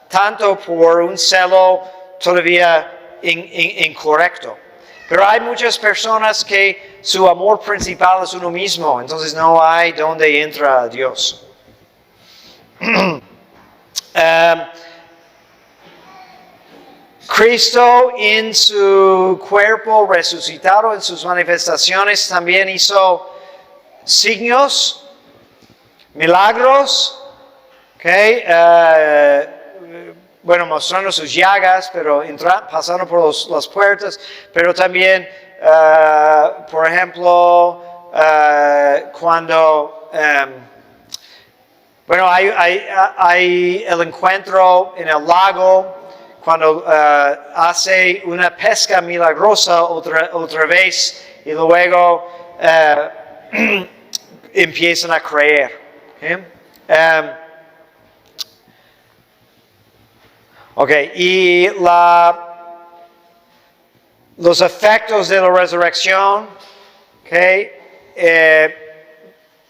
tanto por un celo todavía incorrecto. Pero hay muchas personas que su amor principal es uno mismo, entonces no hay donde entra Dios. Cristo en su cuerpo resucitado, en sus manifestaciones, también hizo signos, milagros, mostrando sus llagas, pero pasando por las puertas, pero también, por ejemplo, cuando, hay el encuentro en el lago, cuando hace una pesca milagrosa otra vez, y luego empiezan a creer. Y los efectos de la resurrección,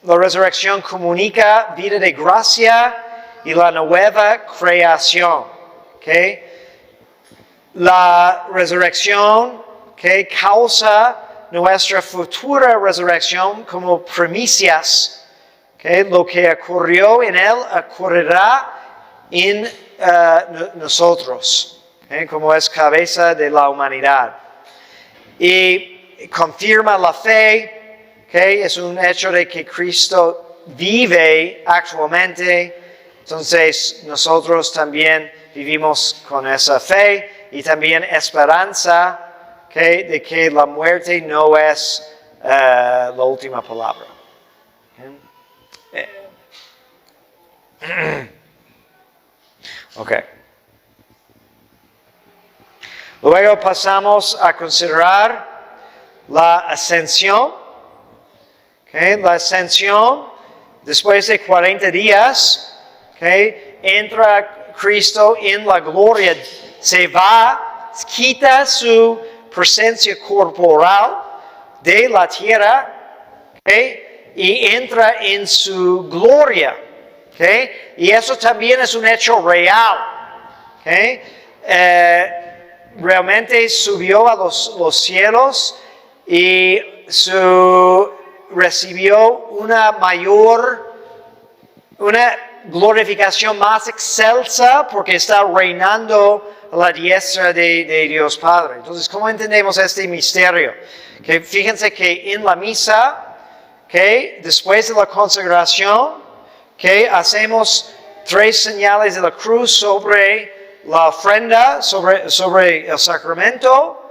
la resurrección comunica vida de gracia y la nueva creación. La resurrección causa nuestra futura resurrección como primicias. Lo que ocurrió en él ocurrirá en nosotros, como es cabeza de la humanidad. Y confirma la fe, es un hecho de que Cristo vive actualmente, entonces nosotros también vivimos con esa fe y también esperanza de que la muerte no es la última palabra. Luego pasamos a considerar la ascensión. La ascensión, después de 40 días, entra Cristo en la gloria, se va, quita su presencia corporal de la tierra, y entra en su gloria. Y eso también es un hecho real. Realmente subió a los cielos y recibió una glorificación más excelsa porque está reinando a la diestra de Dios Padre. Entonces, ¿cómo entendemos este misterio? Fíjense que en la misa, después de la consagración, hacemos 3 señales de la cruz sobre la ofrenda, sobre el sacramento,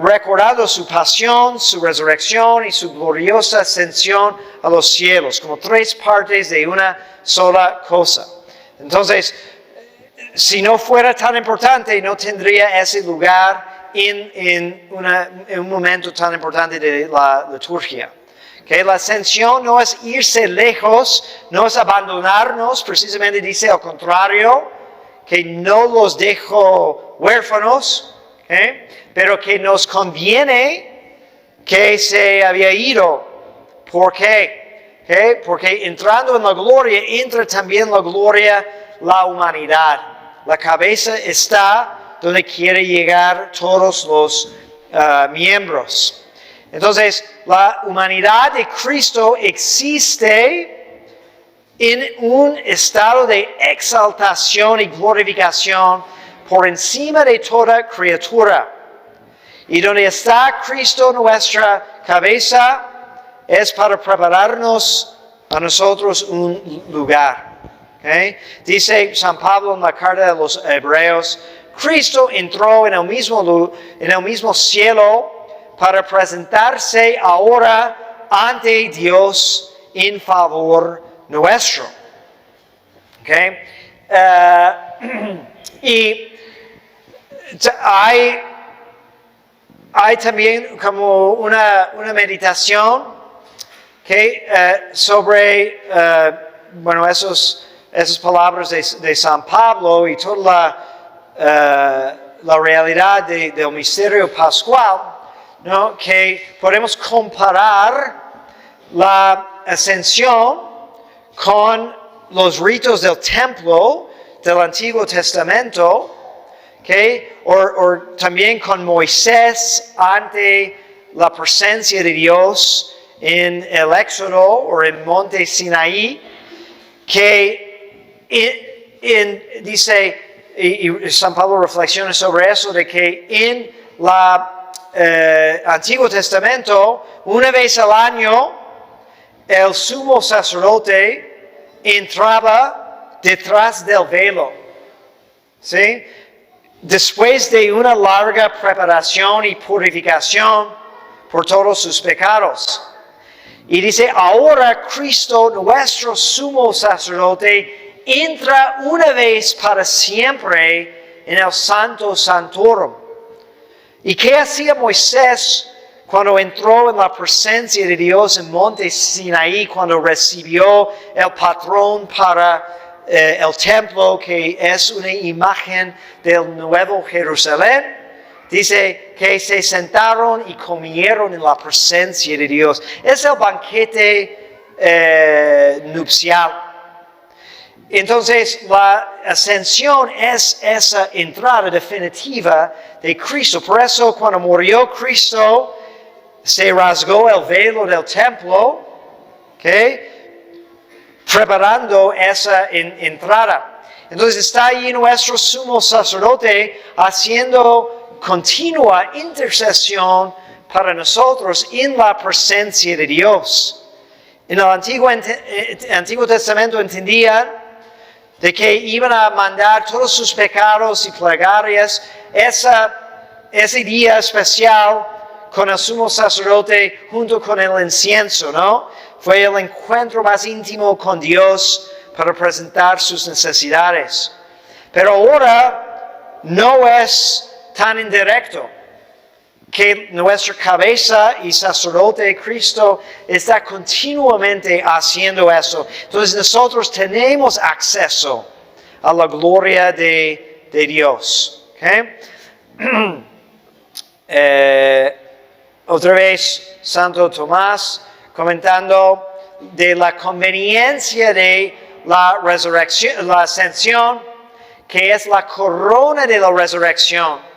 recordando su pasión, su resurrección y su gloriosa ascensión a los cielos, como 3 partes de una sola cosa. Entonces, si no fuera tan importante, no tendría ese lugar en un momento tan importante de la liturgia. La ascensión no es irse lejos, no es abandonarnos, precisamente dice al contrario, que no los dejo huérfanos, pero que nos conviene que se había ido. ¿Por qué? Porque entrando en la gloria, entra también la gloria la humanidad. La cabeza está donde quiere llegar todos los miembros. Entonces, la humanidad de Cristo existe en un estado de exaltación y glorificación por encima de toda criatura. Y donde está Cristo nuestra cabeza es para prepararnos a nosotros un lugar. ¿Okay? Dice San Pablo en la carta de los Hebreos, Cristo entró en el mismo cielo para presentarse ahora ante Dios en favor nuestro. ¿Okay? Y hay también como una meditación sobre esas palabras de San Pablo y toda la realidad del misterio pascual, ¿no? Que podemos comparar la ascensión con los ritos del templo del Antiguo Testamento, o también con Moisés ante la presencia de Dios en el Éxodo o en Monte Sinaí, que dice, y San Pablo reflexiona sobre eso, de que en el Antiguo Testamento, una vez al año, el sumo sacerdote entraba detrás del velo, ¿sí? Después de una larga preparación y purificación por todos sus pecados. Y dice, ahora Cristo, nuestro sumo sacerdote, entra una vez para siempre en el Santo Santorum. ¿Y qué hacía Moisés cuando entró en la presencia de Dios en Monte Sinaí, cuando recibió el patrón para el templo, que es una imagen del Nuevo Jerusalén? Dice que se sentaron y comieron en la presencia de Dios. Es el banquete nupcial. Entonces, la ascensión es esa entrada definitiva de Cristo. Por eso, cuando murió Cristo, se rasgó el velo del templo, preparando esa entrada. Entonces, está ahí nuestro sumo sacerdote haciendo continua intercesión para nosotros en la presencia de Dios. En el Antiguo Testamento entendían de que iban a mandar todos sus pecados y plegarias ese día especial con el sumo sacerdote junto con el incienso, ¿no? Fue el encuentro más íntimo con Dios para presentar sus necesidades. Pero ahora no es tan indirecto, que nuestra cabeza y sacerdote Cristo está continuamente haciendo eso. Entonces nosotros tenemos acceso a la gloria de Dios. Otra vez Santo Tomás comentando de la conveniencia de la resurrección, la ascensión, que es la corona de la resurrección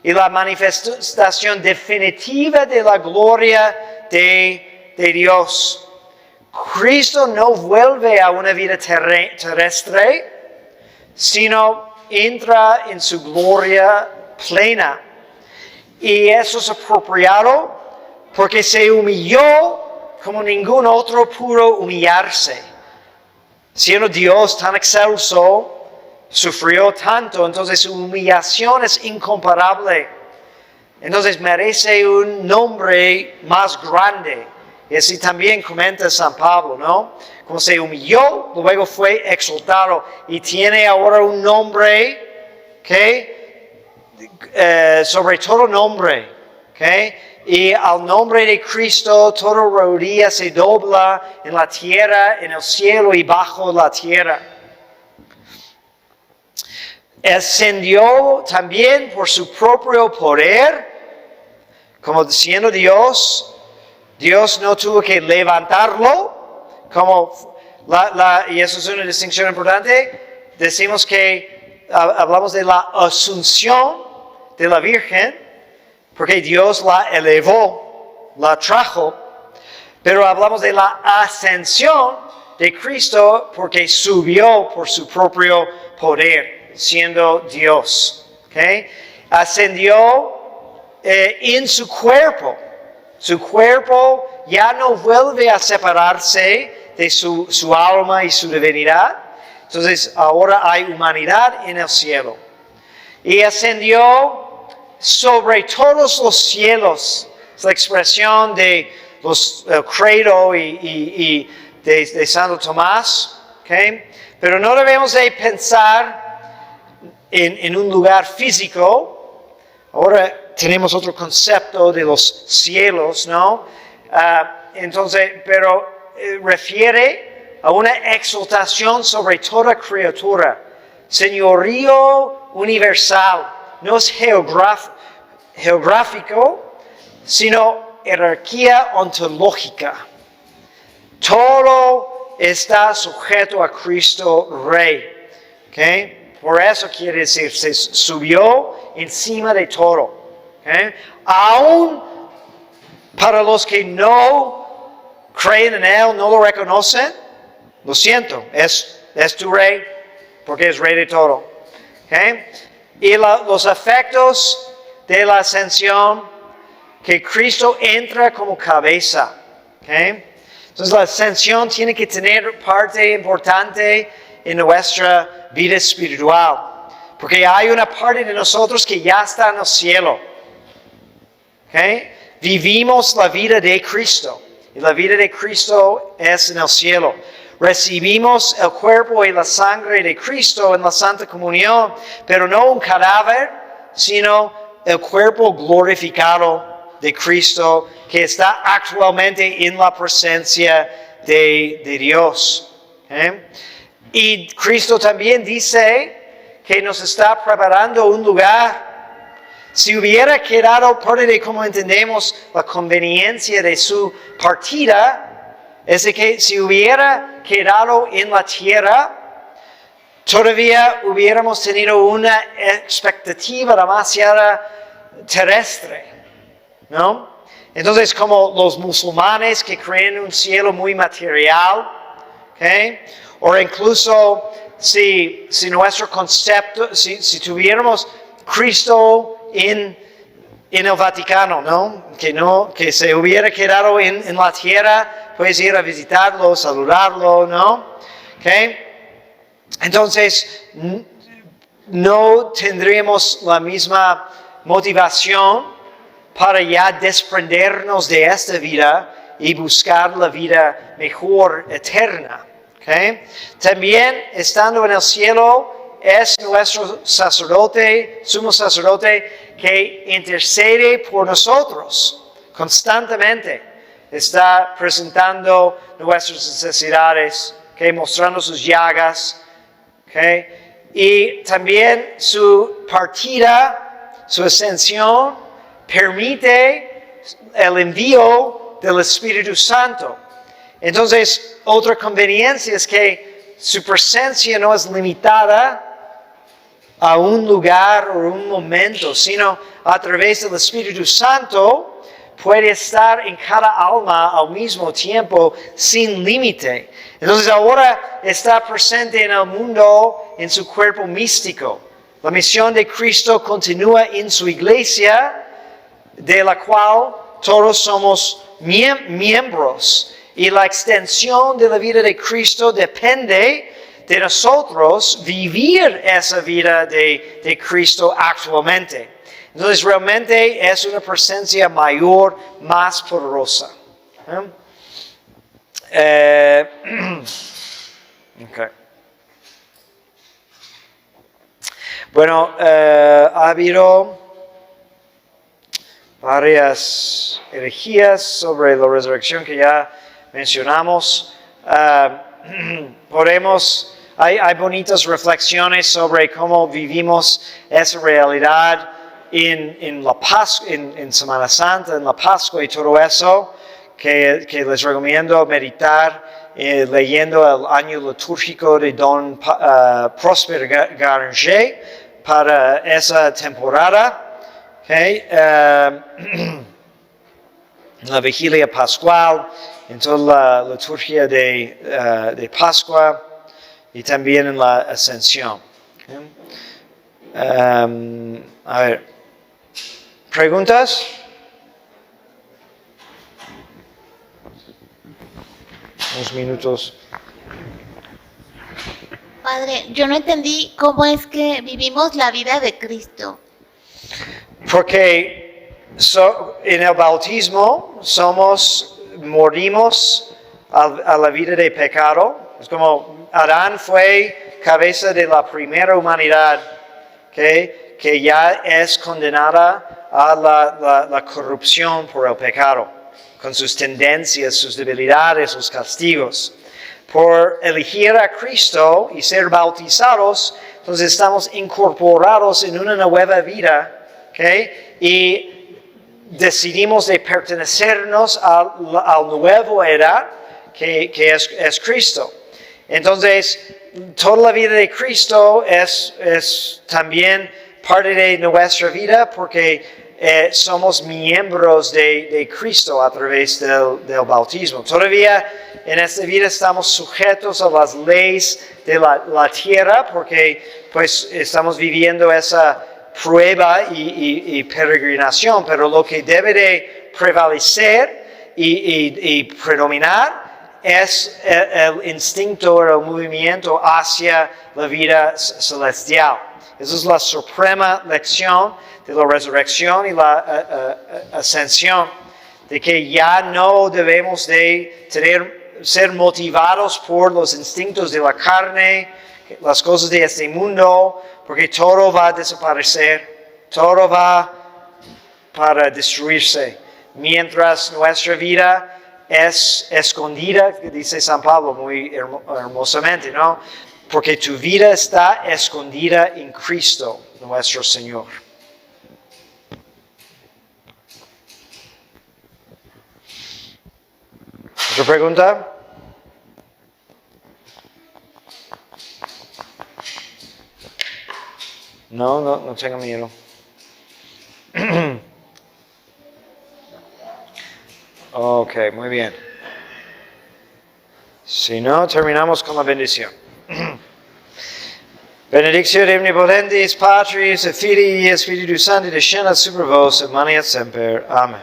y la manifestación definitiva de la gloria de Dios. Cristo no vuelve a una vida terrestre, sino entra en su gloria plena. Y eso es apropiado porque se humilló como ningún otro pudo humillarse. Siendo Dios tan excelso, sufrió tanto, entonces su humillación es incomparable. Entonces merece un nombre más grande. Y así también comenta San Pablo, ¿no? Como se humilló, luego fue exaltado y tiene ahora un nombre sobre todo nombre. Y al nombre de Cristo toda rodilla se dobla en la tierra, en el cielo y bajo la tierra. Ascendió también por su propio poder, como siendo Dios. Dios no tuvo que levantarlo, y eso es una distinción importante. Decimos que hablamos de la asunción de la Virgen, porque Dios la elevó, la trajo, pero hablamos de la ascensión de Cristo porque subió por su propio poder, siendo Dios. Ascendió en su cuerpo. Su cuerpo ya no vuelve a separarse de su alma y su divinidad. Entonces ahora hay humanidad en el cielo. Y ascendió sobre todos los cielos. Es la expresión de los credo y de Santo Tomás. ¿Okay? Pero no debemos de pensar en un lugar físico. Ahora tenemos otro concepto de los cielos, ¿no? Entonces, pero refiere a una exaltación sobre toda criatura, señorío universal, no es geográfico, sino jerarquía ontológica. Todo está sujeto a Cristo Rey. ¿Okay? Por eso quiere decir, se subió encima de todo. ¿Okay? Aún para los que no creen en Él, no lo reconocen, lo siento, es tu Rey, porque es Rey de todo. ¿Okay? Y los efectos de la ascensión, que Cristo entra como cabeza. ¿Okay? Entonces la ascensión tiene que tener parte importante en nuestra vida espiritual, porque hay una parte de nosotros que ya está en el cielo. ¿Okay? Vivimos la vida de Cristo. Y la vida de Cristo es en el cielo. Recibimos el cuerpo y la sangre de Cristo en la Santa Comunión, pero no un cadáver, sino el cuerpo glorificado de Cristo que está actualmente en la presencia de Dios. ¿Okay? Y Cristo también dice que nos está preparando un lugar. Si hubiera quedado, parte de cómo entendemos la conveniencia de su partida, es de que si hubiera quedado en la tierra, todavía hubiéramos tenido una expectativa demasiado terrestre, ¿no? Entonces, como los musulmanes que creen en un cielo muy material, ¿okay? O incluso si nuestro concepto, si tuviéramos Cristo en el Vaticano, ¿no? Que se hubiera quedado en la tierra, puedes ir a visitarlo, saludarlo, ¿no? ¿Okay? Entonces, no tendríamos la misma motivación para ya desprendernos de esta vida y buscar la vida mejor, eterna. ¿Okay? También, estando en el cielo, es nuestro sacerdote, sumo sacerdote, que intercede por nosotros constantemente. Está presentando nuestras necesidades, ¿okay? Mostrando sus llagas. ¿Okay? Y también su partida, su ascensión, permite el envío del Espíritu Santo. Entonces, otra conveniencia es que su presencia no es limitada a un lugar o un momento, sino a través del Espíritu Santo puede estar en cada alma al mismo tiempo sin límite. Entonces ahora está presente en el mundo en su cuerpo místico. La misión de Cristo continúa en su iglesia, de la cual todos somos miembros. Y la extensión de la vida de Cristo depende de nosotros vivir esa vida de Cristo actualmente. Entonces realmente es una presencia mayor, más poderosa. Okay. Bueno, ha habido varias herejías sobre la resurrección que ya mencionamos. Hay bonitas reflexiones sobre cómo vivimos esa realidad en la Pascua, en Semana Santa, en la Pascua y todo eso, que les recomiendo meditar leyendo el año litúrgico de Don Prosper Garanger para esa temporada. Okay. La vigilia pascual, en toda la liturgia de Pascua y también en la ascensión. Okay. A ver, ¿Preguntas? Unos minutos. Padre, yo no entendí cómo es que vivimos la vida de Cristo. Porque en el bautismo morimos a la vida de pecado. Es como Adán fue cabeza de la primera humanidad, ¿okay? Que ya es condenada a la corrupción por el pecado, con sus tendencias, sus debilidades, sus castigos. Por elegir a Cristo y ser bautizados, entonces estamos incorporados en una nueva vida, ¿okay? Y decidimos de pertenecernos al nuevo era que es Cristo. Entonces, toda la vida de Cristo es también parte de nuestra vida porque somos miembros de Cristo a través del bautismo. Todavía en esta vida estamos sujetos a las leyes de la tierra porque pues estamos viviendo esa prueba y peregrinación, pero lo que debe de prevalecer y predominar es el instinto o el movimiento hacia la vida celestial. Esa es la suprema lección de la resurrección y la ascensión, de que ya no debemos de ser motivados por los instintos de la carne, las cosas de este mundo, porque todo va a desaparecer, todo va para destruirse, mientras nuestra vida es escondida, dice San Pablo muy hermosamente, ¿no? Porque tu vida está escondida en Cristo, nuestro Señor. ¿Otra pregunta? No tengo miedo. Ok, muy bien. Si no, terminamos con la bendición. Benedictio de omnipotentis Patris et Filii et Spiritus Sancti descendat super vos et manet semper. Amen.